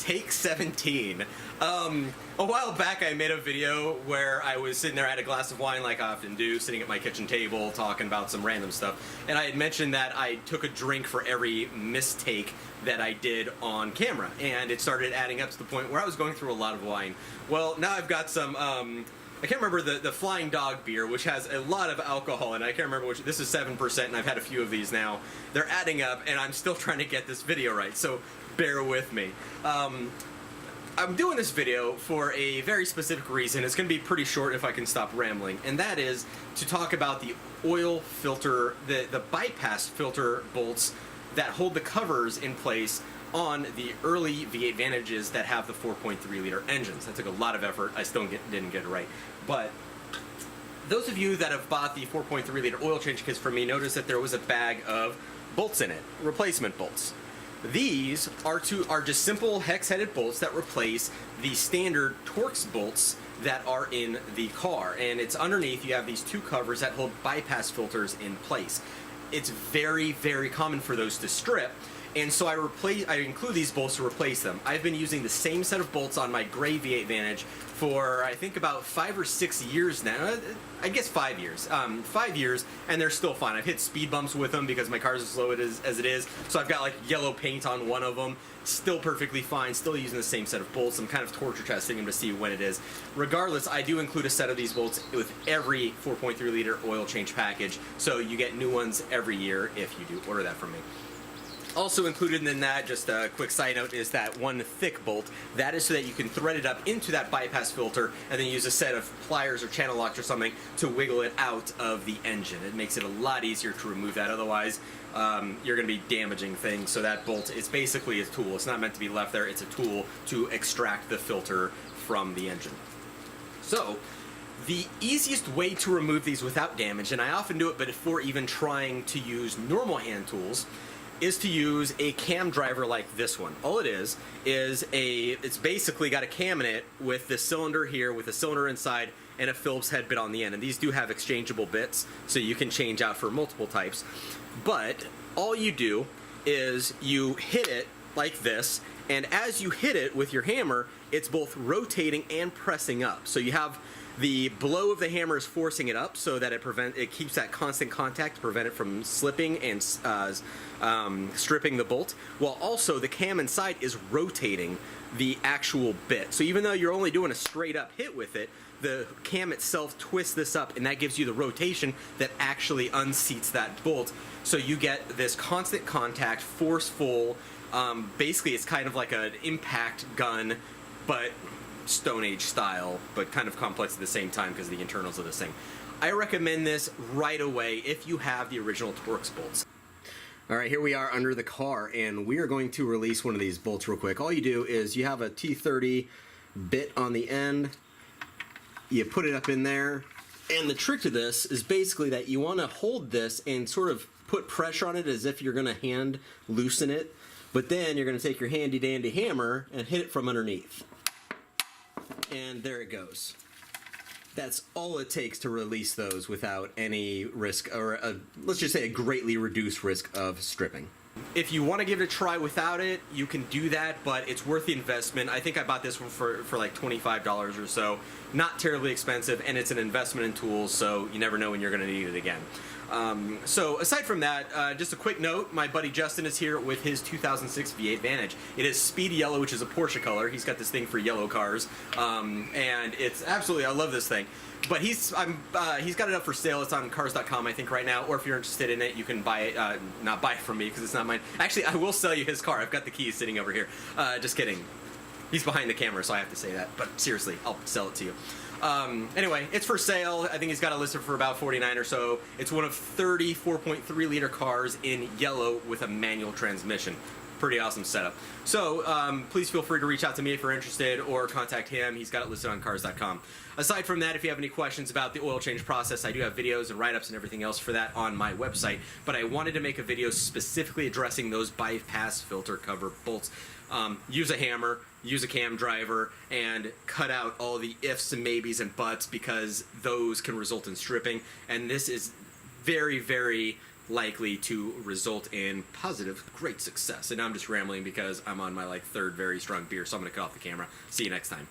Take 17. A while back I made a video where I was sitting there, I had a glass of wine like I often do, sitting at my kitchen table talking about some random stuff, and I had mentioned that I took a drink for every mistake that I did on camera, and it started adding up to the point where I was going through a lot of wine. Well, now I've got some, I can't remember the Flying Dog beer, which has a lot of alcohol, and I can't remember which, this is 7%, and I've had a few of these now. They're adding up, and I'm still trying to get this video right, so bear with me. I'm doing this video for a very specific reason. It's going to be pretty short if I can stop rambling, and that is to talk about the oil filter, the bypass filter bolts that hold the covers in place on the early V8 Vantages that have the 4.3 liter engines. That took a lot of effort. I still didn't get it right. But those of you that have bought the 4.3 liter oil change kits from me notice that there was a bag of bolts in it, replacement bolts. These are just simple hex-headed bolts that replace the standard Torx bolts that are in the car. And it's underneath, you have these two covers that hold bypass filters in place. It's very, very common for those to strip. And so I include these bolts to replace them. I've been using the same set of bolts on my gray V8 Vantage for I think about 5 or 6 years now. I guess 5 years. 5 years, and they're still fine. I've hit speed bumps with them because my car's as slow as it is. So I've got like yellow paint on one of them. Still perfectly fine. Still using the same set of bolts. I'm kind of torture testing them to see when it is. Regardless, I do include a set of these bolts with every 4.3 liter oil change package. So you get new ones every year if you do order that from me. Also included in that, just a quick side note, is that one thick bolt. That is so that you can thread it up into that bypass filter and then use a set of pliers or channel locks or something to wiggle it out of the engine. It makes it a lot easier to remove that. Otherwise, you're going to be damaging things. So that bolt is basically a tool. It's not meant to be left there. It's a tool to extract the filter from the engine. So the easiest way to remove these without damage, and I often do it before even trying to use normal hand tools, is to use a cam driver like this one. All it is it's basically got a cam in it with the cylinder here, with a cylinder inside, and a Phillips head bit on the end. And these do have exchangeable bits, so you can change out for multiple types. But all you do is you hit it like this, and as you hit it with your hammer, it's both rotating and pressing up. So you have the blow of the hammer is forcing it up so that it keeps that constant contact to prevent it from slipping and stripping the bolt, while also the cam inside is rotating the actual bit. So even though you're only doing a straight up hit with it, the cam itself twists this up, and that gives you the rotation that actually unseats that bolt. So you get this constant contact, forceful, basically it's kind of like an impact gun, but Stone Age style, but kind of complex at the same time because the internals are the same. I recommend this right away if you have the original Torx bolts. Alright, here we are under the car, and we are going to release one of these bolts real quick. All you do is you have a T30 bit on the end, you put it up in there, and the trick to this is basically that you want to hold this and sort of put pressure on it as if you're going to hand loosen it, but then you're going to take your handy dandy hammer and hit it from underneath. And there it goes. That's all it takes to release those without any risk, or let's just say a greatly reduced risk of stripping. If you want to give it a try without it, you can do that, but it's worth the investment. I think I bought this one for like $25 or so. Not terribly expensive, and it's an investment in tools, so you never know when you're going to need it again. So aside from that, just a quick note, my buddy Justin is here with his 2006 V8 Vantage. It is speed yellow, which is a Porsche color. He's got this thing for yellow cars, and it's absolutely, I love this thing. But he's got it up for sale. It's on cars.com, I think, right now. Or if you're interested in it, you can buy it. Not buy it from me because it's not mine. Actually, I will sell you his car. I've got the keys sitting over here. Just kidding. He's behind the camera, so I have to say that. But seriously, I'll sell it to you. Anyway, it's for sale. I think he's got it listed for about $49 or so. It's one of 30 4.3 liter cars in yellow with a manual transmission. Pretty awesome setup. So please feel free to reach out to me if you're interested, or contact him. He's got it listed on cars.com. Aside from that, if you have any questions about the oil change process, I do have videos and write-ups and everything else for that on my website, but I wanted to make a video specifically addressing those bypass filter cover bolts. Use a hammer, use a cam driver, and cut out all the ifs and maybes and buts, because those can result in stripping, and this is very, very likely to result in positive, great success. And now I'm just rambling because I'm on my like third very strong beer, so I'm going to cut off the camera. See you next time.